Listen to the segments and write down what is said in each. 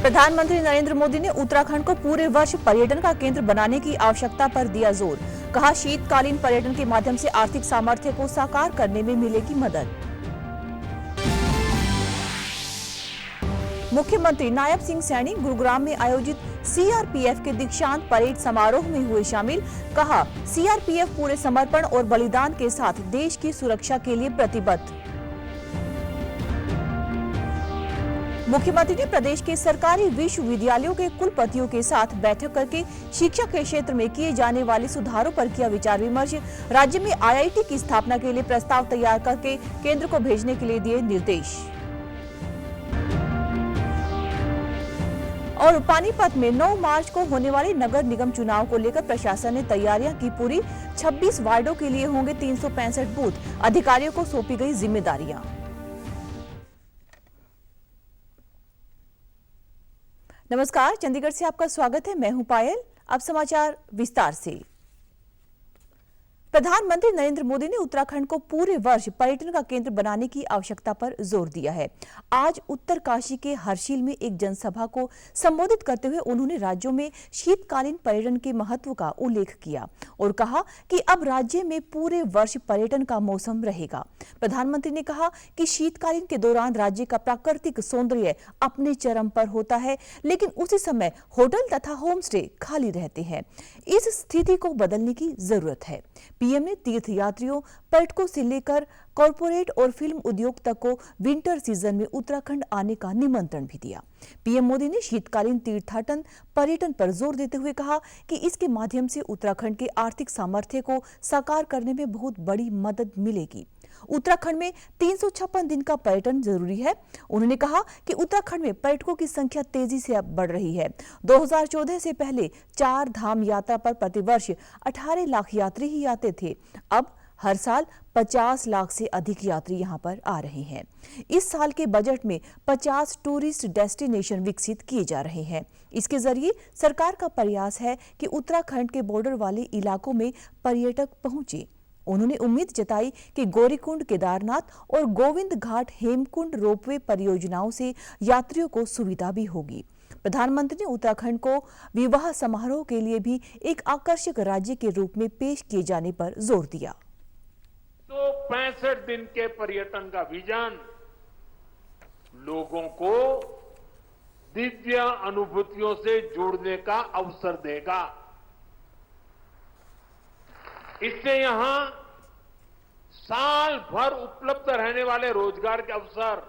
प्रधानमंत्री नरेंद्र मोदी ने उत्तराखंड को पूरे वर्ष पर्यटन का केंद्र बनाने की आवश्यकता पर दिया जोर। कहा, शीतकालीन पर्यटन के माध्यम से आर्थिक सामर्थ्य को साकार करने में मिलेगी मदद। मुख्यमंत्री नायब सिंह सैनी गुरुग्राम में आयोजित सीआरपीएफ के दीक्षांत परेड समारोह में हुए शामिल। कहा, सीआरपीएफ पूरे समर्पण और बलिदान के साथ देश की सुरक्षा के लिए प्रतिबद्ध। मुख्यमंत्री ने प्रदेश के सरकारी विश्वविद्यालयों के कुलपतियों के साथ बैठक करके शिक्षा के क्षेत्र में किए जाने वाले सुधारों पर किया विचार विमर्श। राज्य में आईआईटी की स्थापना के लिए प्रस्ताव तैयार करके केंद्र को भेजने के लिए दिए निर्देश। और पानीपत में 9 मार्च को होने वाले नगर निगम चुनाव को लेकर प्रशासन ने तैयारियां की पूरी। 26 वार्डों के लिए होंगे 365 बूथ। अधिकारियों को सौंपी गई जिम्मेदारियां। नमस्कार, चंडीगढ़ से आपका स्वागत है। मैं हूं पायल। अब समाचार विस्तार से। प्रधानमंत्री नरेंद्र मोदी ने उत्तराखंड को पूरे वर्ष पर्यटन का केंद्र बनाने की आवश्यकता पर जोर दिया है। आज उत्तरकाशी के हर्षिल में एक जनसभा को संबोधित करते हुए उन्होंने राज्यों में शीतकालीन पर्यटन के महत्व का उल्लेख किया और कहा कि अब राज्य में पूरे वर्ष पर्यटन का मौसम रहेगा। प्रधानमंत्री ने कहा कि शीतकालीन के दौरान राज्य का प्राकृतिक सौंदर्य अपने चरम पर होता है, लेकिन उसी समय होटल तथा होम स्टे खाली रहते हैं। इस स्थिति को बदलने की जरूरत है। पीएम ने तीर्थ यात्रियों, पर्यटकों से लेकर कॉरपोरेट और फिल्म उद्योग तक को विंटर सीजन में उत्तराखंड आने का निमंत्रण भी दिया। पीएम मोदी ने शीतकालीन तीर्थाटन पर्यटन पर जोर देते हुए कहा कि इसके माध्यम से उत्तराखंड के आर्थिक सामर्थ्य को साकार करने में बहुत बड़ी मदद मिलेगी। उत्तराखंड में 356 दिन का पर्यटन जरूरी है। उन्होंने कहा कि उत्तराखंड में पर्यटकों की संख्या तेजी से अब बढ़ रही है। 2014 से पहले 4 धाम यात्रा पर प्रतिवर्ष 18 लाख यात्री ही आते थे। अब हर साल 50 लाख से अधिक यात्री यहां पर आ रहे हैं। इस साल के बजट में 50 टूरिस्ट डेस्टिनेशन विकसित किए जा रहे हैं। इसके जरिए सरकार का प्रयास है कि उत्तराखंड के बॉर्डर वाले इलाकों में पर्यटक पहुंचे। उन्होंने उम्मीद जताई कि गौरीकुंड, केदारनाथ और गोविंद घाट हेमकुंड रोपवे परियोजनाओं से यात्रियों को सुविधा भी होगी। प्रधानमंत्री ने उत्तराखंड को विवाह समारोह के लिए भी एक आकर्षक राज्य के रूप में पेश किए जाने पर जोर दिया। तो 65 दिन के पर्यटन का विजन लोगों को दिव्य अनुभूतियों से जोड़ने का अवसर देगा। इससे यहां साल भर उपलब्ध रहने वाले रोजगार के अवसर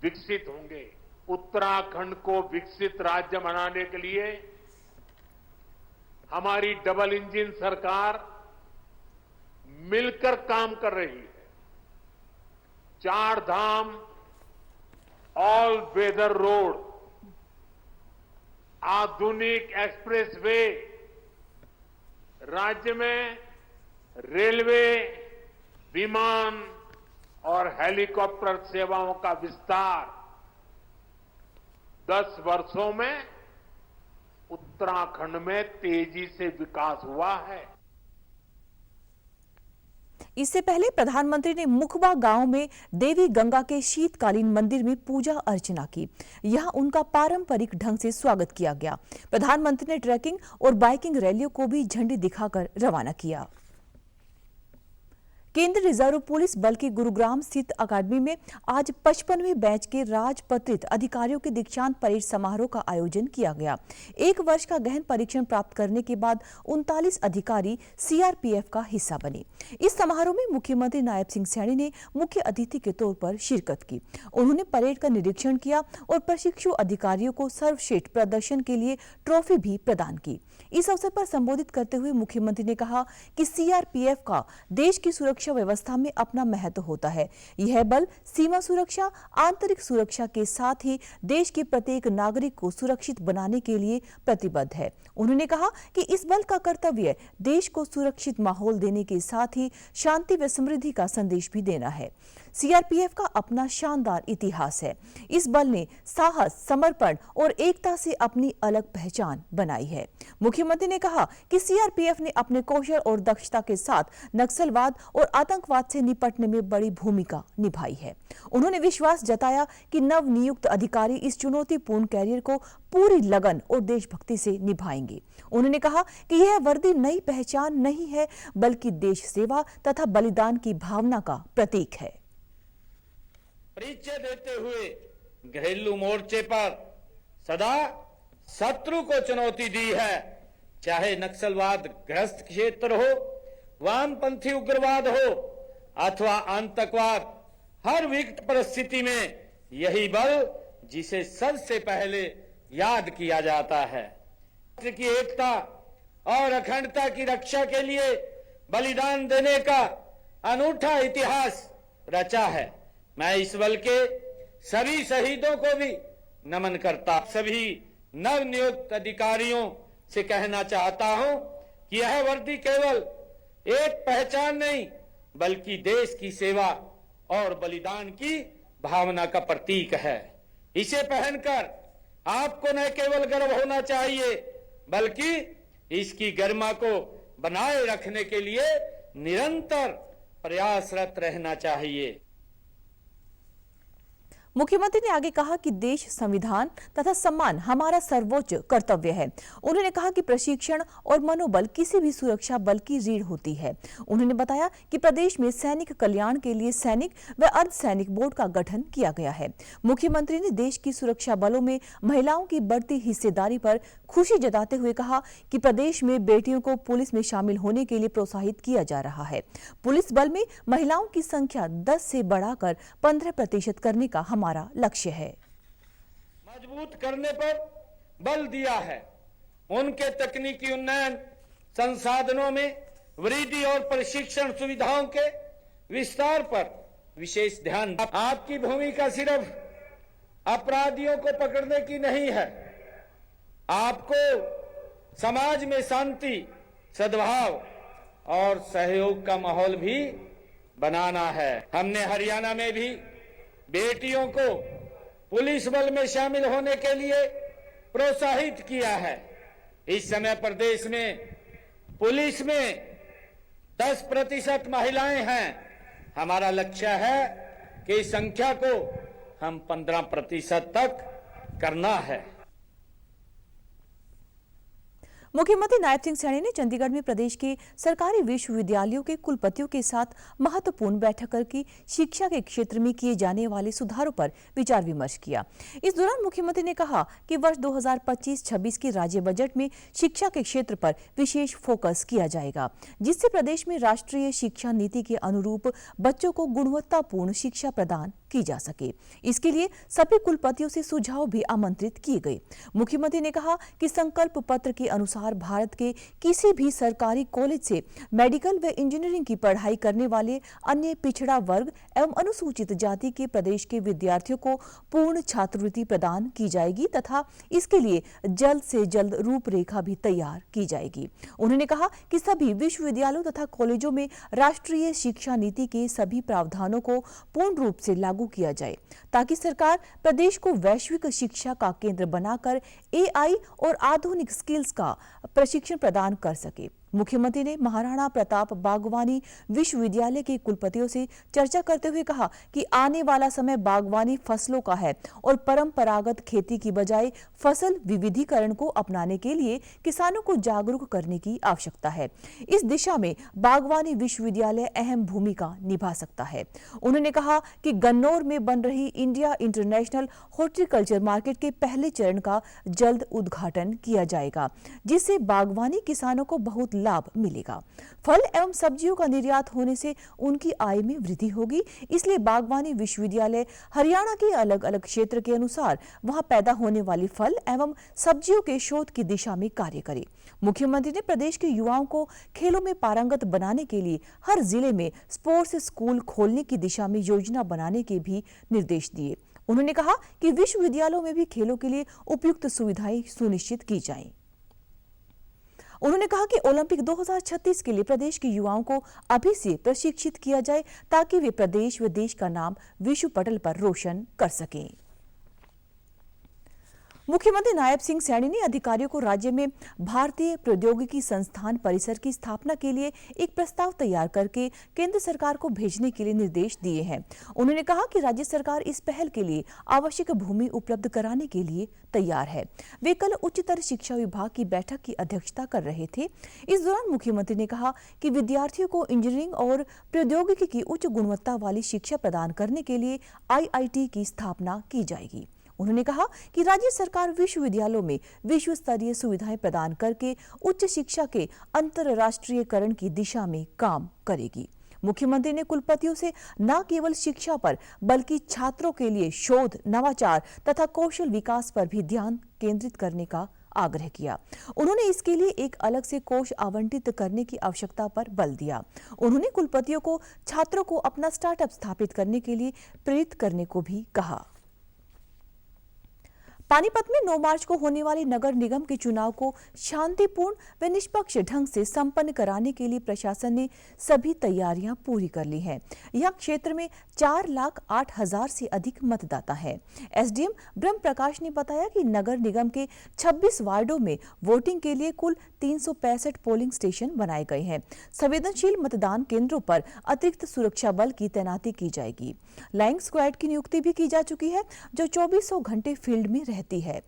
विकसित होंगे। उत्तराखंड को विकसित राज्य बनाने के लिए हमारी डबल इंजन सरकार मिलकर काम कर रही है। 4 धाम ऑल वेदर रोड, आधुनिक एक्सप्रेसवे, राज्य में रेलवे, विमान और हेलीकॉप्टर सेवाओं का विस्तार 10 वर्षों में उत्तराखंड में तेजी से विकास हुआ है। इससे पहले प्रधानमंत्री ने मुखबा गांव में देवी गंगा के शीतकालीन मंदिर में पूजा अर्चना की। यहां उनका पारंपरिक ढंग से स्वागत किया गया। प्रधानमंत्री ने ट्रैकिंग और बाइकिंग रैलियों को भी झंडी दिखाकर रवाना किया। केंद्रीय रिजर्व पुलिस बल की गुरुग्राम स्थित अकादमी में आज 55वें बैच के राजपत्रित अधिकारियों के दीक्षांत परेड समारोह का आयोजन किया गया। 1 वर्ष का गहन परीक्षण प्राप्त करने के बाद 39 अधिकारी सीआरपीएफ का हिस्सा बने। इस समारोह में मुख्यमंत्री नायब सिंह सैनी ने मुख्य अतिथि के तौर पर शिरकत की। उन्होंने परेड का निरीक्षण किया और प्रशिक्षु अधिकारियों को सर्वश्रेष्ठ प्रदर्शन के लिए ट्रॉफी भी प्रदान की। इस अवसर पर संबोधित करते हुए मुख्यमंत्री ने कहा कि सीआरपीएफ का देश की सुरक्षा व्यवस्था में अपना महत्व होता है। यह बल सीमा सुरक्षा, आंतरिक सुरक्षा के साथ ही देश के प्रत्येक नागरिक को सुरक्षित बनाने के लिए प्रतिबद्ध है। उन्होंने कहा कि इस बल का कर्तव्य देश को सुरक्षित माहौल देने के साथ ही शांति व समृद्धि का संदेश भी देना है। सीआरपीएफ का अपना शानदार इतिहास है। इस बल ने साहस, समर्पण और एकता से अपनी अलग पहचान बनाई है। मुख्यमंत्री ने कहा कि सीआरपीएफ ने अपने कौशल और दक्षता के साथ नक्सलवाद और आतंकवाद से निपटने में बड़ी भूमिका निभाई है। उन्होंने विश्वास जताया कि नवनियुक्त अधिकारी इस चुनौतीपूर्ण कैरियर को पूरी लगन और देशभक्ति से निभाएंगे। उन्होंने कहा कि यह वर्दी नई पहचान नहीं है, बल्कि देश सेवा तथा बलिदान की भावना का प्रतीक है। परिचय देते हुए घरेलू मोर्चे पर सदा शत्रु को चुनौती दी है, चाहे नक्सलवाद ग्रस्त क्षेत्र हो, वामपंथी उग्रवाद हो अथवा आतंकवाद। हर विकट परिस्थिति में यही बल जिसे सबसे पहले याद किया जाता है। राष्ट्र की एकता और अखंडता की रक्षा के लिए बलिदान देने का अनूठा इतिहास रचा है। मैं इस बल के सभी शहीदों को भी नमन करता, सभी नवनियुक्त अधिकारियों से कहना चाहता हूं कि यह वर्दी केवल एक पहचान नहीं, बल्कि देश की सेवा और बलिदान की भावना का प्रतीक है। इसे पहनकर आपको न केवल गर्व होना चाहिए, बल्कि इसकी गरिमा को बनाए रखने के लिए निरंतर प्रयासरत रहना चाहिए। मुख्यमंत्री ने आगे कहा कि देश, संविधान तथा सम्मान हमारा सर्वोच्च कर्तव्य है। उन्होंने कहा कि प्रशिक्षण और मनोबल किसी भी सुरक्षा बल की रीढ़ होती है। उन्होंने बताया कि प्रदेश में सैनिक कल्याण के लिए सैनिक व अर्धसैनिक बोर्ड का गठन किया गया है। मुख्यमंत्री ने देश की सुरक्षा बलों में महिलाओं की बढ़ती हिस्सेदारी पर खुशी जताते हुए कहा कि प्रदेश में बेटियों को पुलिस में शामिल होने के लिए प्रोत्साहित किया जा रहा है। पुलिस बल में महिलाओं की संख्या 10 से बढ़ाकर 15% करने का हमारा लक्ष्य है। मजबूत करने पर बल दिया है, उनके तकनीकी उन्नयन, संसाधनों में वृद्धि और प्रशिक्षण सुविधाओं के विस्तार पर विशेष ध्यान। आपकी भूमिका सिर्फ अपराधियों को पकड़ने की नहीं है, आपको समाज में शांति, सद्भाव और सहयोग का माहौल भी बनाना है। हमने हरियाणा में भी बेटियों को पुलिस बल में शामिल होने के लिए प्रोत्साहित किया है। इस समय प्रदेश में पुलिस में 10% महिलाएं हैं। हमारा लक्ष्य है कि इस संख्या को हम 15% तक करना है। मुख्यमंत्री नायब सिंह सैनी ने चंडीगढ़ में प्रदेश के सरकारी विश्वविद्यालयों के कुलपतियों के साथ महत्वपूर्ण बैठक करके शिक्षा के क्षेत्र में किए जाने वाले सुधारों पर विचार विमर्श किया। इस दौरान मुख्यमंत्री ने कहा कि वर्ष 2025-26 के राज्य बजट में शिक्षा के क्षेत्र पर विशेष फोकस किया जाएगा, जिससे प्रदेश में राष्ट्रीय शिक्षा नीति के अनुरूप बच्चों को गुणवत्तापूर्ण शिक्षा प्रदान की जा सके। इसके लिए सभी कुलपतियों से सुझाव भी आमंत्रित किए गए। मुख्यमंत्री ने कहा कि संकल्प पत्र के अनुसार भारत के किसी भी सरकारी कॉलेज से मेडिकल व इंजीनियरिंग की पढ़ाई करने वाले अन्य पिछड़ा वर्ग एवं अनुसूचित जाति के प्रदेश के विद्यार्थियों को पूर्ण छात्रवृत्ति प्रदान की जाएगी तथा इसके लिए जल्द से जल्द रूपरेखा भी तैयार की जाएगी। उन्होंने कहा कि सभी विश्वविद्यालयों तथा कॉलेजों में राष्ट्रीय शिक्षा नीति के सभी प्रावधानों को पूर्ण रूप से लागू किया जाए ताकि सरकार प्रदेश को वैश्विक शिक्षा का केंद्र बनाकर एआई और आधुनिक स्किल्स का प्रशिक्षण प्रदान कर सके। मुख्यमंत्री ने महाराणा प्रताप बागवानी विश्वविद्यालय के कुलपतियों से चर्चा करते हुए कहा कि आने वाला समय बागवानी फसलों का है और परंपरागत खेती की बजाय फसल विविधीकरण को अपनाने के लिए किसानों को जागरूक करने की आवश्यकता है। इस दिशा में बागवानी विश्वविद्यालय अहम भूमिका निभा सकता है। उन्होंने कहा कि गन्नौर में बन रही इंडिया इंटरनेशनल हॉर्टिकल्चर मार्केट के पहले चरण का जल्द उद्घाटन किया जाएगा, जिससे बागवानी किसानों को बहुत लाभ मिलेगा। फल एवं सब्जियों का निर्यात होने से उनकी आय में वृद्धि होगी। इसलिए बागवानी विश्वविद्यालय हरियाणा के अलग अलग क्षेत्र के अनुसार वहां पैदा होने वाली फल एवं सब्जियों के शोध की दिशा में कार्य करे। मुख्यमंत्री ने प्रदेश के युवाओं को खेलों में पारंगत बनाने के लिए हर जिले में स्पोर्ट्स स्कूल खोलने की दिशा में योजना बनाने के भी निर्देश दिए। उन्होंने कहा कि विश्वविद्यालयों में भी खेलों के लिए उपयुक्त सुविधाएं सुनिश्चित की जाएं। उन्होंने कहा कि ओलंपिक 2036 के लिए प्रदेश के युवाओं को अभी से प्रशिक्षित किया जाए ताकि वे प्रदेश व देश का नाम विश्व पटल पर रोशन कर सकें। मुख्यमंत्री नायब सिंह सैनी ने अधिकारियों को राज्य में भारतीय प्रौद्योगिकी संस्थान परिसर की स्थापना के लिए एक प्रस्ताव तैयार करके केंद्र सरकार को भेजने के लिए निर्देश दिए हैं। उन्होंने कहा कि राज्य सरकार इस पहल के लिए आवश्यक भूमि उपलब्ध कराने के लिए तैयार है। वे कल उच्चतर शिक्षा विभाग की बैठक की अध्यक्षता कर रहे थे। इस दौरान मुख्यमंत्री ने कहा कि विद्यार्थियों को इंजीनियरिंग और प्रौद्योगिकी की उच्च गुणवत्ता वाली शिक्षा प्रदान करने के लिए IIT की स्थापना की जाएगी। उन्होंने कहा कि राज्य सरकार विश्वविद्यालयों में विश्व स्तरीय सुविधाएं प्रदान करके उच्च शिक्षा के अंतर्राष्ट्रीयकरण की दिशा में काम करेगी। मुख्यमंत्री ने कुलपतियों से न केवल शिक्षा पर बल्कि छात्रों के लिए शोध, नवाचार तथा कौशल विकास पर भी ध्यान केंद्रित करने का आग्रह किया। उन्होंने इसके लिए एक अलग से कोष आवंटित करने की आवश्यकता पर बल दिया। उन्होंने कुलपतियों को छात्रों को अपना स्टार्टअप स्थापित करने के लिए प्रेरित करने को भी कहा। पानीपत में 9 मार्च को होने वाले नगर निगम के चुनाव को शांतिपूर्ण व निष्पक्ष ढंग से संपन्न कराने के लिए प्रशासन ने सभी तैयारियां पूरी कर ली हैं। यह क्षेत्र में 4,08,000 से अधिक मतदाता हैं। एसडीएम ब्रह्म प्रकाश ने बताया कि नगर निगम के 26 वार्डों में वोटिंग के लिए कुल 365 पोलिंग स्टेशन बनाए गए हैं। संवेदनशील मतदान केंद्रों पर अतिरिक्त सुरक्षा बल की तैनाती की जाएगी। लाइंग स्क्वाड की नियुक्ति भी की जा चुकी है, जो 2400 घंटे फील्ड में रहती है।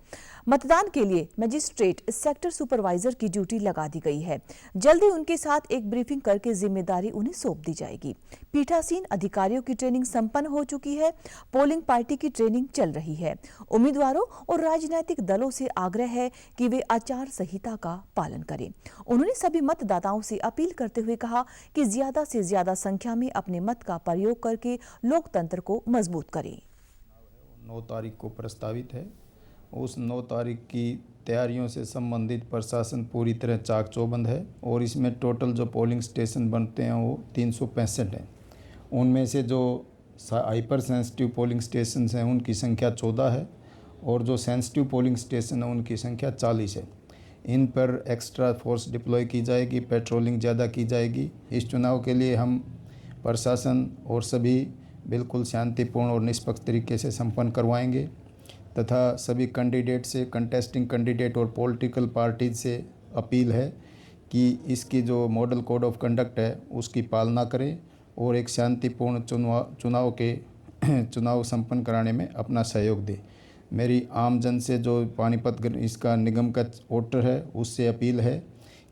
मतदान के लिए मजिस्ट्रेट, सेक्टर सुपरवाइजर की ड्यूटी लगा दी गई है। जल्द ही उनके साथ एक ब्रीफिंग करके जिम्मेदारी उन्हें सौंप दी जाएगी। पीठासीन अधिकारियों की ट्रेनिंग संपन्न हो चुकी है। पोलिंग पार्टी की ट्रेनिंग चल रही है। उम्मीदवारों और राजनीतिक दलों से आग्रह है कि वे आचार संहिता का पालन करें। उन्होंने सभी मतदाताओं से अपील करते हुए कहा कि ज्यादा से ज्यादा संख्या में अपने मत का प्रयोग करके लोकतंत्र को मजबूत करें। 9 तारीख को प्रस्तावित है। उस 9 तारीख की तैयारियों से संबंधित प्रशासन पूरी तरह चाक चौबंद है और इसमें टोटल जो पोलिंग स्टेशन बनते हैं वो 365 हैं। उनमें से जो हाइपर सेंसिटिव पोलिंग स्टेशन हैं उनकी संख्या 14 है और जो सेंसिटिव पोलिंग स्टेशन है उनकी संख्या 40 है। इन पर एक्स्ट्रा फोर्स डिप्लॉय की जाएगी, पेट्रोलिंग ज़्यादा की जाएगी। इस चुनाव के लिए हम प्रशासन और सभी बिल्कुल शांतिपूर्ण और निष्पक्ष तरीके से संपन्न करवाएंगे तथा सभी कैंडिडेट से, कंटेस्टिंग कैंडिडेट और पॉलिटिकल पार्टीज से अपील है कि इसकी जो मॉडल कोड ऑफ कंडक्ट है उसकी पालना करें और एक शांतिपूर्ण चुनाव संपन्न कराने में अपना सहयोग दें। मेरी आम जन से जो पानीपत इसका निगम का वोटर है उससे अपील है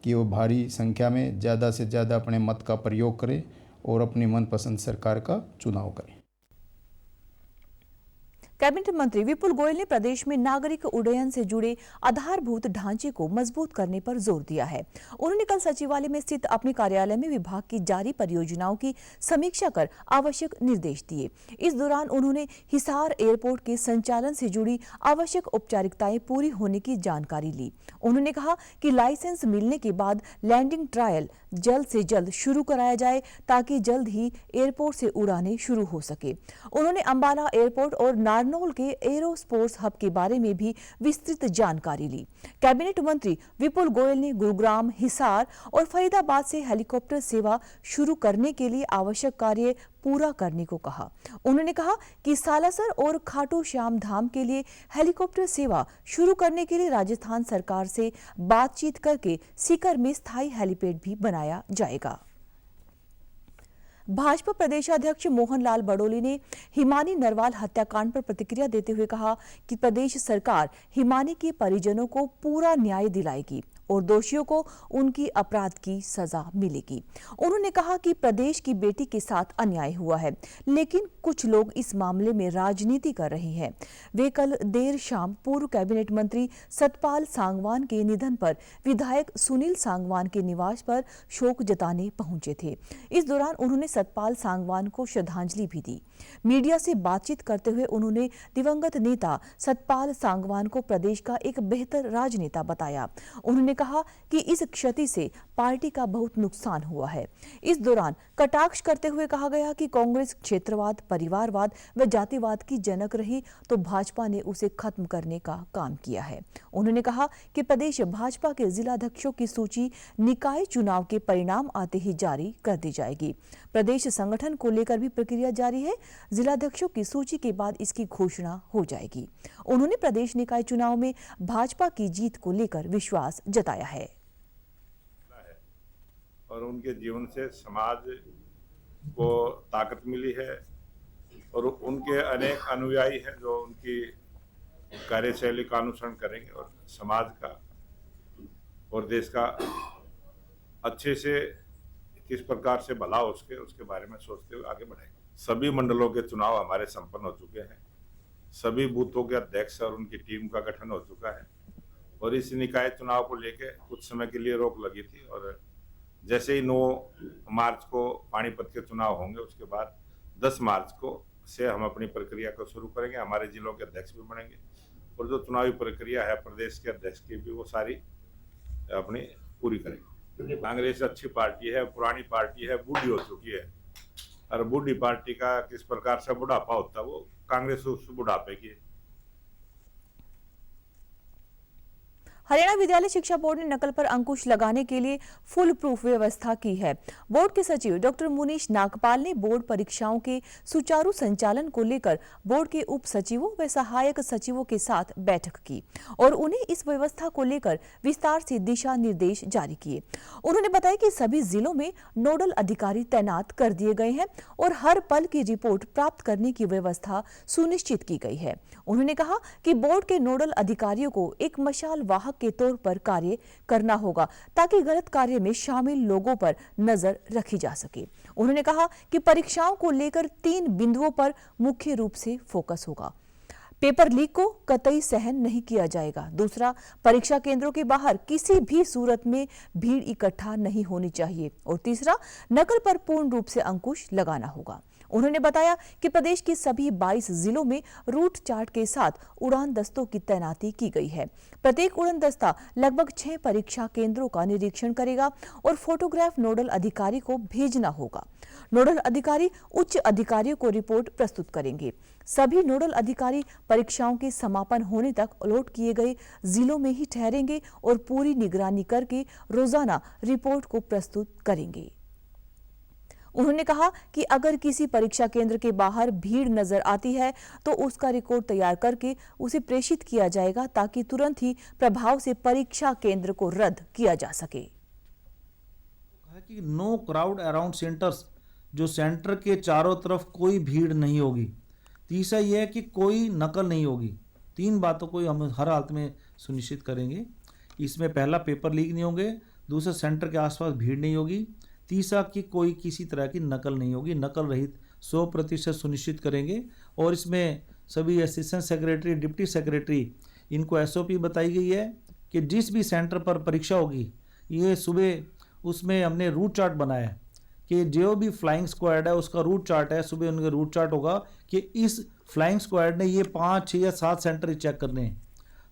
कि वो भारी संख्या में ज़्यादा से ज़्यादा अपने मत का प्रयोग करें और अपनी मनपसंद सरकार का चुनाव करें। कैबिनेट मंत्री विपुल गोयल ने प्रदेश में नागरिक उड्डयन से जुड़े आधारभूत ढांचे को मजबूत करने पर जोर दिया है। उन्होंने कल सचिवालय में स्थित अपने कार्यालय में विभाग की जारी परियोजनाओं की समीक्षा कर आवश्यक निर्देश दिए। इस दौरान उन्होंने हिसार एयरपोर्ट के संचालन से जुड़ी आवश्यक औपचारिकताएं पूरी होने की जानकारी ली। उन्होंने कहा कि लाइसेंस मिलने के बाद लैंडिंग ट्रायल जल्द से जल्द शुरू कराया जाए ताकि जल्द ही एयरपोर्ट से उड़ानें शुरू हो सके। उन्होंने अंबाला एयरपोर्ट और नारनौल के एरो स्पोर्ट्स हब के बारे में भी विस्तृत जानकारी ली। कैबिनेट मंत्री विपुल गोयल ने गुरुग्राम, हिसार और फरीदाबाद से हेलीकॉप्टर सेवा शुरू करने के लिए आवश्यक कार्य पूरा करने को कहा। उन्होंने कहा कि सालासर और खाटू श्याम धाम के लिए हेलीकॉप्टर सेवा शुरू करने के लिए राजस्थान सरकार से बातचीत करके सीकर में स्थायी हेलीपैड भी बनाया जाएगा। भाजपा प्रदेशाध्यक्ष मोहन लाल बडोली ने हिमानी नरवाल हत्याकांड पर प्रतिक्रिया देते हुए कहा कि प्रदेश सरकार हिमानी के परिजनों को पूरा न्याय दिलाएगी और दोषियों को उनकी अपराध की सजा मिलेगी। उन्होंने कहा कि प्रदेश की बेटी के साथ अन्याय हुआ है, लेकिन कुछ लोग इस मामले में राजनीति कर रहे हैं। वे कल देर शाम पूर्व कैबिनेट मंत्री सतपाल सांगवान के निधन पर विधायक सुनील सांगवान के निवास पर शोक जताने पहुंचे थे। इस दौरान उन्होंने सतपाल सांगवान को श्रद्धांजलि भी दी। मीडिया से बातचीत करते हुए उन्होंने दिवंगत नेता सतपाल सांगवान को प्रदेश का एक बेहतर राजनेता बताया। उन्होंने कहा कि इस क्षति से पार्टी का बहुत नुकसान हुआ है। इस दौरान कटाक्ष करते हुए कहा गया कि कांग्रेस क्षेत्रवाद, परिवारवाद व जातिवाद की जनक रही तो भाजपा ने उसे खत्म करने का काम किया है। उन्होंने कहा कि प्रदेश भाजपा के जिलाध्यक्षों की सूची निकाय चुनाव के परिणाम आते ही जारी कर दी जाएगी। प्रदेश संगठन को लेकर भी प्रक्रिया जारी है। जिलाध्यक्षों की सूची के बाद इसकी घोषणा हो जाएगी। उन्होंने प्रदेश निकाय चुनाव में भाजपा की जीत को लेकर विश्वास जताया है और उनके जीवन से समाज को ताकत मिली है और उनके अनेक अनुयायी हैं जो उनकी कार्यशैली का अनुसरण करेंगे और समाज का और देश का अच्छे से किस प्रकार से भला हो उसके बारे में सोचते हुए आगे बढ़ेंगे। सभी मंडलों के चुनाव हमारे संपन्न हो चुके हैं। सभी बूथों के अध्यक्ष और उनकी टीम का गठन हो चुका है और इस निकाय चुनाव को लेकर कुछ समय के लिए रोक लगी थी और जैसे ही 9 मार्च को पानीपत के चुनाव होंगे उसके बाद 10 मार्च को से हम अपनी प्रक्रिया को शुरू करेंगे। हमारे जिलों के अध्यक्ष भी बनेंगे और जो चुनावी प्रक्रिया है प्रदेश के अध्यक्ष की भी वो सारी अपनी पूरी करेंगे। कांग्रेस अच्छी पार्टी है, पुरानी पार्टी है, बूढ़ी हो चुकी है और बूढ़ी पार्टी का किस प्रकार से बुढ़ापा होता है वो कांग्रेस उस बुढ़ापे की है। हरियाणा विद्यालय शिक्षा बोर्ड ने नकल पर अंकुश लगाने के लिए फुल प्रूफ व्यवस्था की है। बोर्ड के सचिव डॉक्टर मुनीश नागपाल ने बोर्ड परीक्षाओं के सुचारू संचालन को लेकर बोर्ड के उप सचिवों व सहायक सचिवों के साथ बैठक की और उन्हें इस व्यवस्था को लेकर विस्तार से दिशा निर्देश जारी किए। उन्होंने बताया कि सभी जिलों में नोडल अधिकारी तैनात कर दिए गए हैं और हर पल की रिपोर्ट प्राप्त करने की व्यवस्था सुनिश्चित की गई है। उन्होंने कहा कि बोर्ड के नोडल अधिकारियों को एक मशाल वाहक के तौर पर कार्य करना होगा ताकि गलत कार्य में शामिल लोगों पर नजर रखी जा सके। उन्होंने कहा कि परीक्षाओं को लेकर 3 बिंदुओं पर मुख्य रूप से फोकस होगा। पेपर लीक को कतई सहन नहीं किया जाएगा। दूसरा, परीक्षा केंद्रों के बाहर किसी भी सूरत में भीड़ इकट्ठा नहीं होनी चाहिए और तीसरा, नकल पर पूर्ण रूप से अंकुश लगाना होगा। उन्होंने बताया कि प्रदेश के सभी 22 जिलों में रूट चार्ट के साथ उड़ान दस्तों की तैनाती की गई है। प्रत्येक उड़ान दस्ता लगभग 6 परीक्षा केंद्रों का निरीक्षण करेगा और फोटोग्राफ नोडल अधिकारी को भेजना होगा। नोडल अधिकारी उच्च अधिकारियों को रिपोर्ट प्रस्तुत करेंगे। सभी नोडल अधिकारी परीक्षाओं के समापन होने तक अलॉट किए गए जिलों में ही ठहरेंगे और पूरी निगरानी करके रोजाना रिपोर्ट को प्रस्तुत करेंगे। उन्होंने कहा कि अगर किसी परीक्षा केंद्र के बाहर भीड़ नजर आती है तो उसका रिकॉर्ड तैयार करके उसे प्रेषित किया जाएगा ताकि तुरंत ही प्रभाव से परीक्षा केंद्र को रद्द किया जा सके। कहा कि नो क्राउड अराउंड सेंटर्स, जो सेंटर के चारों तरफ कोई भीड़ नहीं होगी। तीसरा यह है कि कोई नकल नहीं होगी। 3 बातों को हम हर हालत में सुनिश्चित करेंगे। इसमें पहला, पेपर लीक नहीं होंगे। दूसरा, सेंटर के आसपास भीड़ नहीं होगी। तीसरा, कि कोई किसी तरह की नकल नहीं होगी। नकल रहित 100% सुनिश्चित करेंगे और इसमें सभी असिस्टेंट सेक्रेटरी, डिप्टी सेक्रेटरी, इनको SOP बताई गई है कि जिस भी सेंटर पर परीक्षा होगी, ये सुबह उसमें हमने रूट चार्ट बनाया है कि जो भी फ्लाइंग स्क्वाड है उसका रूट चार्ट है। सुबह उनका रूट चार्ट होगा कि इस फ्लाइंग स्क्वाड ने ये 5, 6 या 7 सेंटर चेक करने हैं।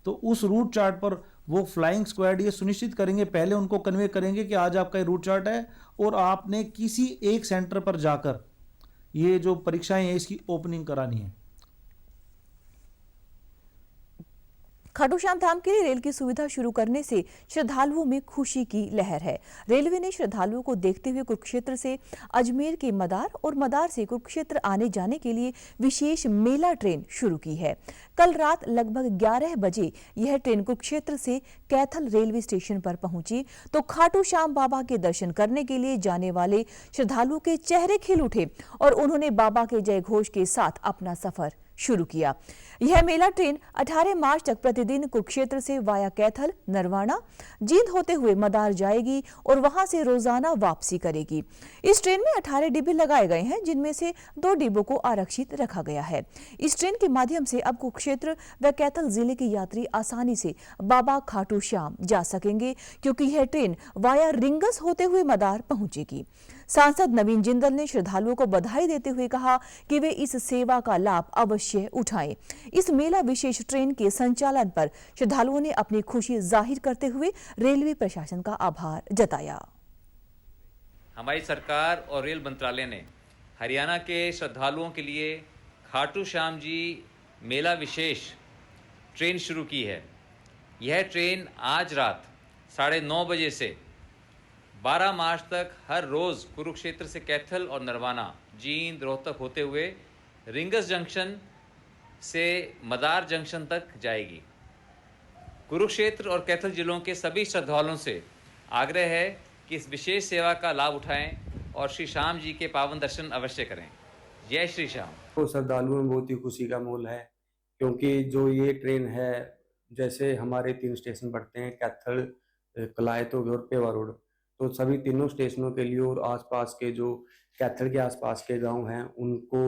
तो उस रूट चार्ट पर वो फ्लाइंग स्क्वाड ये सुनिश्चित करेंगे, पहले उनको कन्वे करेंगे कि आज आपका ये रूट चार्ट है और आपने किसी एक सेंटर पर जाकर ये जो परीक्षाएं हैं इसकी ओपनिंग करानी है। खाटू श्याम धाम के लिए रेल की सुविधा शुरू करने से श्रद्धालुओं में खुशी की लहर है। रेलवे ने श्रद्धालुओं को देखते हुए कुरुक्षेत्र से अजमेर के मदार और मदार से कुरुक्षेत्र आने जाने के लिए विशेष मेला ट्रेन शुरू की है। कल रात लगभग 11 बजे यह ट्रेन कुरुक्षेत्र से कैथल रेलवे स्टेशन पर पहुंची तो खाटू श्याम बाबा के दर्शन करने के लिए जाने वाले श्रद्धालुओं के चेहरे खिल उठे और उन्होंने बाबा के जय घोष के साथ अपना सफर शुरू किया। यह मेला ट्रेन 18 मार्च तक प्रतिदिन कुरुक्षेत्र से वाया कैथल, नरवाना, जींद होते हुए मदार जाएगी और वहां से रोजाना वापसी करेगी। इस ट्रेन में 18 डिब्बे लगाए गए हैं जिनमें से 2 डिब्बों को आरक्षित रखा गया है। इस ट्रेन के माध्यम से अब कुरुक्षेत्र व कैथल जिले के यात्री आसानी से बाबा खाटू श्याम जा सकेंगे क्योंकि यह ट्रेन वाया रिंगस होते हुए मदार पहुंचेगी। सांसद नवीन जिंदल ने श्रद्धालुओं को बधाई देते हुए कहा कि वे इस सेवा का लाभ अवश्य उठाएं। इस मेला विशेष ट्रेन के संचालन पर श्रद्धालुओं ने अपनी खुशी जाहिर करते हुए रेलवे प्रशासन का आभार जताया। हमारी सरकार और रेल मंत्रालय ने हरियाणा के श्रद्धालुओं के लिए खाटू श्याम जी मेला विशेष ट्रेन शुरू की है। यह ट्रेन आज रात 9:30 बजे से 12 मार्च तक हर रोज़ कुरुक्षेत्र से कैथल और नरवाना, जींद, रोहतक होते हुए रिंगस जंक्शन से मदार जंक्शन तक जाएगी। कुरुक्षेत्र और कैथल जिलों के सभी श्रद्धालुओं से आग्रह है कि इस विशेष सेवा का लाभ उठाएं और श्री श्याम जी के पावन दर्शन अवश्य करें। जय श्री श्याम। तो श्रद्धालुओं में बहुत ही खुशी का माहौल है, क्योंकि जो ये ट्रेन है, जैसे हमारे 3 स्टेशन पड़ते हैं, कैथल, कलायत और पेवा रोड, तो सभी तीनों स्टेशनों के लिए और आसपास के जो कैथल के आसपास के गांव हैं उनको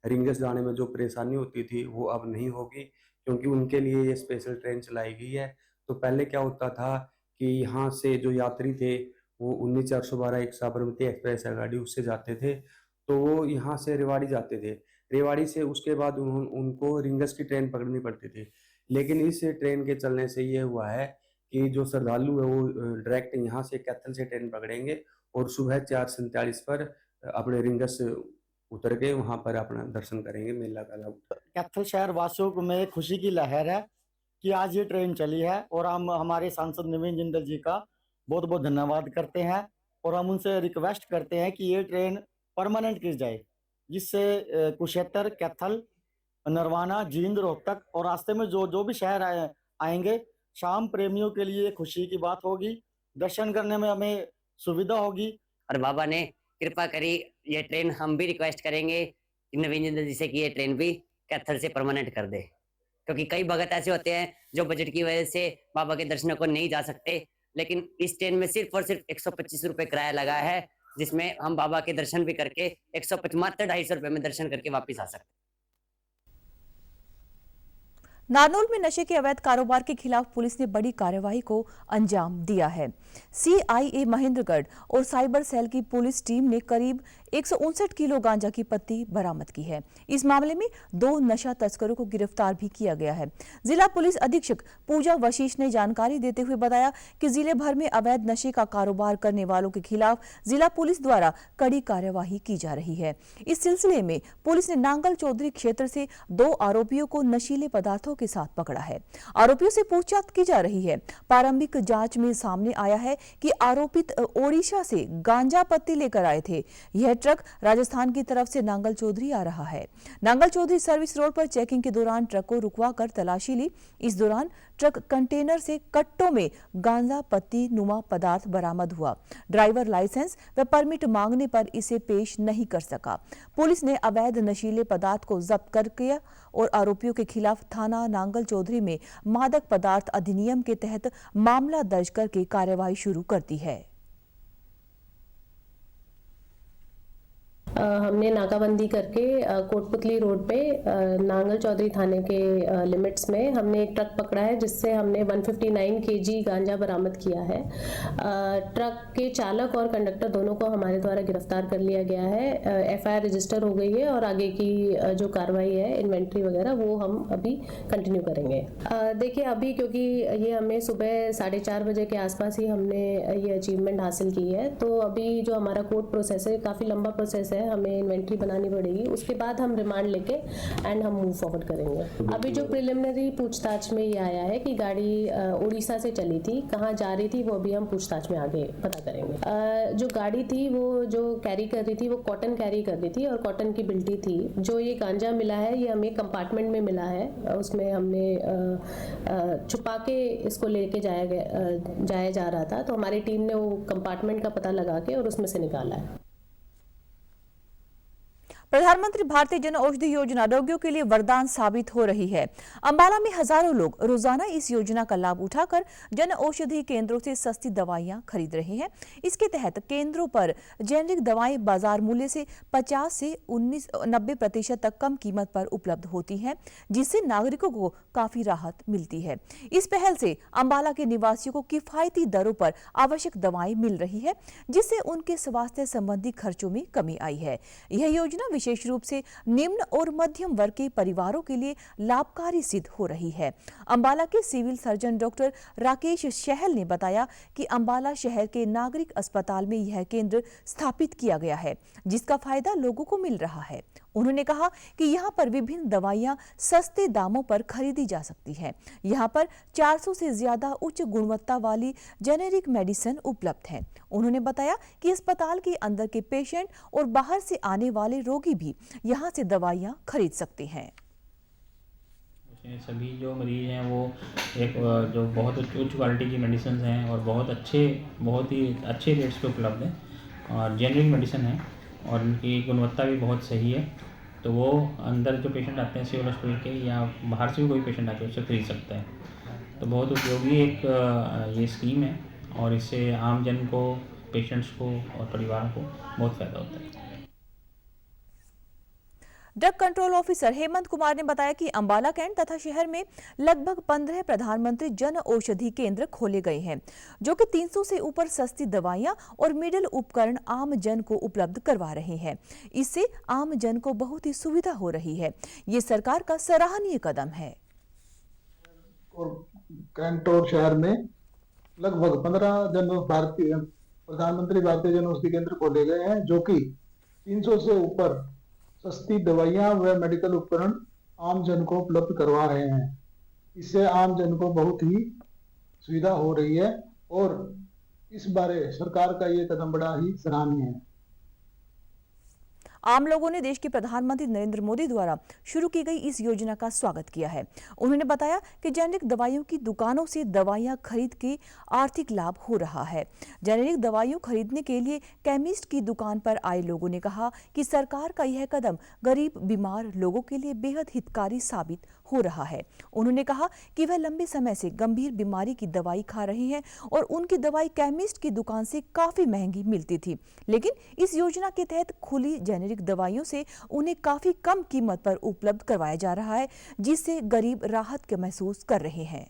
रिंगस जाने में जो परेशानी होती थी वो अब नहीं होगी, क्योंकि उनके लिए ये स्पेशल ट्रेन चलाई गई है। तो पहले क्या होता था कि यहाँ से जो यात्री थे वो 19/412 एक साबरमती एक्सप्रेस है गाड़ी, उससे जाते थे, तो वो यहाँ से रेवाड़ी जाते थे। रेवाड़ी से उसके बाद उनको रिंगस की ट्रेन पकड़नी पड़ती थी। लेकिन इस ट्रेन के चलने से ये हुआ है कि जो श्रद्धालु है वो डायरेक्ट यहाँ से कैथल से ट्रेन पकड़ेंगे और सुबह 4:47 पर अपने रिंगस उतर के वहाँ पर अपना दर्शन करेंगे, मेला का लाभ। कैथल शहर वासियों में खुशी की लहर है कि आज ये ट्रेन चली है और हम हमारे सांसद नवीन जिंदल जी का बहुत बहुत धन्यवाद करते हैं और हम उनसे रिक्वेस्ट करते हैं कि ये ट्रेन परमानेंट की जाए, जिससे कुरुक्षेत्र, कैथल, नरवाना, जींद, रोहतक और रास्ते में जो भी शहर आएंगे, शाम प्रेमियों के लिए खुशी की बात होगी, दर्शन करने में हमें सुविधा होगी। और बाबा ने कृपा करी ये ट्रेन, हम भी रिक्वेस्ट करेंगे नवीन जिंदल जी से कि ये ट्रेन भी कैथल से परमानेंट कर दे, क्योंकि कई भगत ऐसे होते हैं जो बजट की वजह से बाबा के दर्शनों को नहीं जा सकते, लेकिन इस ट्रेन में सिर्फ और सिर्फ 125 रुपये किराया लगा है, जिसमें हम बाबा के दर्शन भी करके 250 रुपये में दर्शन करके वापस आ सकते हैं। नारनौल में नशे के अवैध कारोबार के खिलाफ पुलिस ने बड़ी कार्रवाई को अंजाम दिया है। सीआईए महेंद्रगढ़ और साइबर सेल की पुलिस टीम ने करीब 159 किलो गांजा की पत्ती बरामद की है। इस मामले में 2 नशा तस्करों को गिरफ्तार भी किया गया है। जिला पुलिस अधीक्षक पूजा वशिष्ठ ने जानकारी देते हुए बताया कि जिले भर में अवैध नशे का कारोबार करने वालों के खिलाफ जिला पुलिस द्वारा कड़ी कार्यवाही की जा रही है। इस सिलसिले में पुलिस ने नांगल चौधरी क्षेत्र से 2 आरोपियों को नशीले पदार्थों के साथ पकड़ा है। आरोपियों से पूछताछ की जा रही है। प्रारंभिक जांच में सामने आया है कि आरोपित ओडिशा से गांजा पत्ती लेकर आए थे। यह ट्रक राजस्थान की तरफ से नांगल चौधरी आ रहा है। नांगल चौधरी सर्विस रोड पर चेकिंग के दौरान ट्रक को रुकवाकर तलाशी ली। इस दौरान ट्रक कंटेनर से कट्टों में गांजा पत्ती नुमा पदार्थ बरामद हुआ। ड्राइवर लाइसेंस व परमिट मांगने पर इसे पेश नहीं कर सका। पुलिस ने अवैध नशीले पदार्थ को जब्त कर किया और आरोपियों के खिलाफ थाना नांगल चौधरी में मादक पदार्थ अधिनियम के तहत मामला दर्ज करके कार्रवाई शुरू कर दी है। हमने नाकाबंदी करके कोटपुतली रोड पे नांगल चौधरी थाने के लिमिट्स में हमने एक ट्रक पकड़ा है, जिससे हमने 159 केजी गांजा बरामद किया है। ट्रक के चालक और कंडक्टर दोनों को हमारे द्वारा गिरफ्तार कर लिया गया है। एफआईआर रजिस्टर हो गई है और आगे की जो कार्रवाई है, इन्वेंट्री वगैरह, वो हम अभी कंटिन्यू करेंगे। देखिए, अभी क्योंकि ये हमें सुबह 4:30 बजे के आसपास ही हमने ये अचीवमेंट हासिल की है, तो अभी जो हमारा कोर्ट प्रोसेस है, काफ़ी लंबा प्रोसेस है, हमें इन्वेंट्री बनानी पड़ेगी। उसके बाद हम रिमांड लेके एंड हम मूव फॉरवर्ड करेंगे। अभी जो प्रिलिमिनरी पूछताछ में ये आया है कि गाड़ी उड़ीसा से चली थी, कहाँ जा रही थी, वो अभी हम पूछताछ में आगे पता करेंगे। जो गाड़ी थी वो जो कैरी कर रही थी वो कॉटन कैरी कर रही थी और कॉटन की बिल्टी थी। जो ये गांजा मिला है ये हमें कंपार्टमेंट में मिला है, उसमें हमने छुपा के इसको लेके जाया जा रहा था, तो हमारी टीम ने वो कंपार्टमेंट का पता लगा के और उसमें से निकाला है। प्रधानमंत्री भारतीय जन औषधि योजना रोगियों के लिए वरदान साबित हो रही है। अंबाला में हजारों लोग रोजाना इस योजना का लाभ उठाकर जन औषधि केंद्रों से सस्ती दवाइयां खरीद रहे हैं। इसके तहत केंद्रों पर जेनेरिक दवाएं बाजार मूल्य से 50 से 90% तक कम कीमत पर उपलब्ध होती हैं, जिससे नागरिकों को काफी राहत मिलती है। इस पहल से अंबाला के निवासियों को किफायती दरों पर आवश्यक दवाएं मिल रही है, जिससे उनके स्वास्थ्य संबंधी खर्चों में कमी आई है। यह योजना विशेष रूप से निम्न और मध्यम वर्ग के परिवारों के लिए लाभकारी सिद्ध हो रही है। अंबाला के सिविल सर्जन डॉक्टर राकेश सहल ने बताया कि अंबाला शहर के नागरिक अस्पताल में यह केंद्र स्थापित किया गया है, जिसका फायदा लोगों को मिल रहा है। उन्होंने कहा कि यहाँ पर विभिन्न दवाइयाँ सस्ते दामों पर खरीदी जा सकती हैं। यहाँ पर 400 से ज्यादा उच्च गुणवत्ता वाली जेनेरिक मेडिसिन उपलब्ध हैं। उन्होंने बताया कि अस्पताल के अंदर के पेशेंट और बाहर से आने वाले रोगी भी यहाँ से दवाइयाँ खरीद सकते हैं। सभी जो मरीज हैं वो एक जो बहुत उच्च क्वालिटी की मेडिसिन हैं और बहुत ही अच्छे रेट्स पे उपलब्ध हैं और जेनरिक मेडिसिन है और उनकी गुणवत्ता भी बहुत सही है। तो वो अंदर जो पेशेंट आते हैं सिविल हॉस्पिटल के या बाहर से भी कोई पेशेंट आके उससे खरीद सकता है। तो बहुत उपयोगी एक ये स्कीम है और इससे आम जन को, पेशेंट्स को और परिवारों को बहुत फ़ायदा होता है। Drug control officer Hemant Kumar ने बताया कि अंबाला कैंट तथा शहर में लगभग 15 प्रधानमंत्री जन औषधि केंद्र खोले गए हैं, जो कि 300 से ऊपर सस्ती दवाइयां और मिडिल उपकरण आम जन को उपलब्ध करवा रहे हैं। इससे आम जन को बहुत ही सुविधा हो रही है। ये सरकार का सराहनीय कदम है। और कैंट और शहर में लगभग 15 प्रधानमंत्री भारतीय जन औषधि केंद्र खोले गए हैं, जो कि 300 से ऊपर सस्ती दवाइयां व मेडिकल उपकरण आम जन को उपलब्ध करवा रहे हैं। इससे आम जन को बहुत ही सुविधा हो रही है और इस बारे सरकार का ये कदम बड़ा ही सराहनीय है। आम लोगों ने देश के प्रधानमंत्री नरेंद्र मोदी द्वारा शुरू की गई इस योजना का स्वागत किया है। उन्होंने बताया कि जेनेरिक दवाइयों की दुकानों से दवाइयां खरीद के आर्थिक लाभ हो रहा है। जेनेरिक दवाइयां खरीदने के लिए केमिस्ट की दुकान पर आए लोगों ने कहा कि सरकार का यह कदम गरीब बीमार लोगों के लिए बेहद हितकारी साबित हो रहा है। उन्होंने कहा कि वह लंबे समय से गंभीर बीमारी की दवाई खा रहे हैं और उनकी दवाई केमिस्ट की दुकान से काफी महंगी मिलती थी, लेकिन इस योजना के तहत खुली जेनेरिक दवाइयों से उन्हें काफी कम कीमत पर उपलब्ध करवाया जा रहा है, जिससे गरीब राहत के महसूस कर रहे हैं।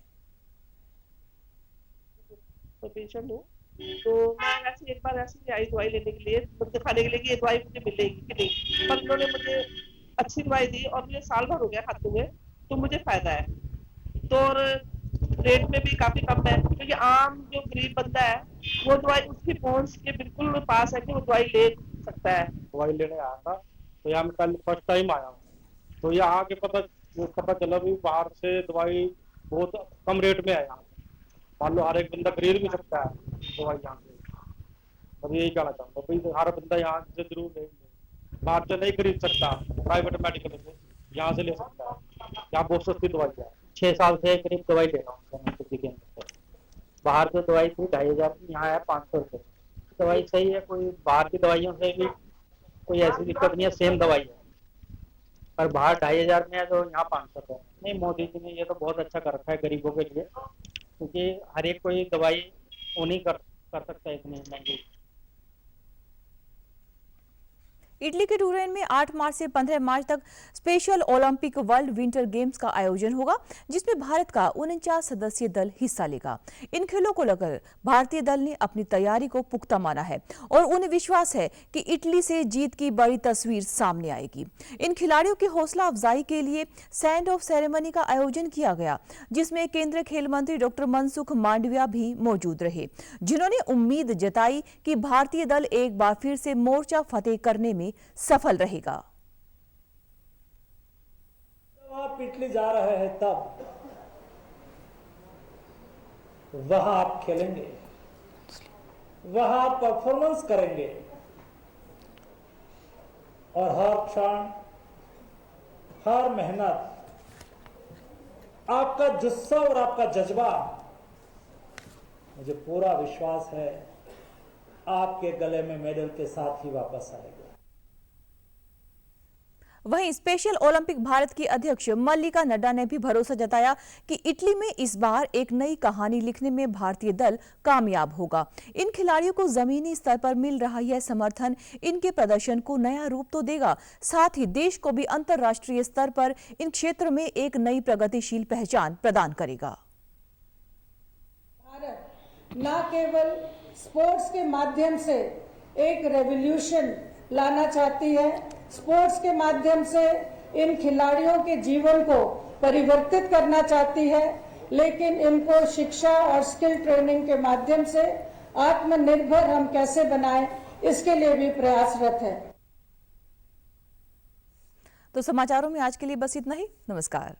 तो पेशेंट हूँ, तो मैं ऐसे एक बार ऐसे आई दवाई लेने के लिए, दिखाने के लिए कि ये दवाई मुझे मिलेगी कि नहीं, पर उन्होंने मुझे अच्छी दवाई दी और मुझे साल भर हो गया खाते हुए, तो मुझे फायदा है। तो और रेट में भी काफी कम है, क्योंकि आम जो गरीब बंदा है वो दवाई उसकी पहुंच के बिल्कुल पास है कि वो दवाई ले सकता है। दवाई लेने आया था, तो यहाँ मैं कल फर्स्ट टाइम आया हूँ, तो यहाँ के पता चला भी बाहर से दवाई बहुत कम रेट में है। यहाँ मान लो हर एक बंदा खरीद भी सकता है दवाई यहाँ से। मैं यही कहना चाहूँगा भाई हर बंदा यहाँ से जरूर ले, बाहर से नहीं खरीद सकता, प्राइवेट मेडिकल से यहाँ से ले सकता है। यहाँ बहुत सस्ती दवाई है। 6 साल से करीब दवाई ले रहा हूँ। बाहर से दवाई थी 2500 की, यहाँ है 500 रुपये। दवाई सही है, कोई बाहर की दवाइयों से भी कोई ऐसी दिक्कत नहीं है, सेम दवाई है, पर बाहर 2500 में है तो यहाँ 500 है। नहीं, मोदी जी ने ये तो बहुत अच्छा कर रखा है गरीबों के लिए, क्योंकि हर एक कोई दवाई वो नहीं कर सकता इतनी महंगी। इटली के टूरेन में 8 मार्च से 15 मार्च तक special Olympic world winter games का आयोजन होगा, जिसमें भारत का 49 सदस्यीय दल हिस्सा लेगा। इन खेलों को लेकर भारतीय दल ने अपनी तैयारी को पुख्ता माना है और उन्हें विश्वास है कि इटली से जीत की बड़ी तस्वीर सामने आएगी। इन खिलाड़ियों की हौसला अफजाई के लिए सेंड ऑफ सेरेमनी का आयोजन किया गया, जिसमें केंद्रीय खेल मंत्री डॉक्टर मनसुख मांडविया भी मौजूद रहे, जिन्होंने उम्मीद जताई कि भारतीय दल एक बार फिर से मोर्चा फतेह करने में सफल रहेगा। जब आप इटली जा रहे हैं तब वहां आप खेलेंगे, वहां आप परफॉर्मेंस करेंगे और हर क्षण, हर मेहनत, आपका जुस्सा और आपका जज्बा, मुझे पूरा विश्वास है आपके गले में मेडल के साथ ही वापस आएगा। वहीं स्पेशल ओलंपिक भारत की अध्यक्ष मल्लिका नड्डा ने भी भरोसा जताया कि इटली में इस बार एक नई कहानी लिखने में भारतीय दल कामयाब होगा। इन खिलाड़ियों को जमीनी स्तर पर मिल रहा यह समर्थन इनके प्रदर्शन को नया रूप तो देगा, साथ ही देश को भी अंतर्राष्ट्रीय स्तर पर इन क्षेत्र में एक नई प्रगतिशील पहचान प्रदान करेगा। भारत न केवल स्पोर्ट्स के माध्यम से एक रेवोल्यूशन लाना चाहती है, स्पोर्ट्स के माध्यम से इन खिलाड़ियों के जीवन को परिवर्तित करना चाहती है, लेकिन इनको शिक्षा और स्किल ट्रेनिंग के माध्यम से आत्मनिर्भर हम कैसे बनाएं, इसके लिए भी प्रयासरत है। तो समाचारों में आज के लिए बस इतना ही। नमस्कार।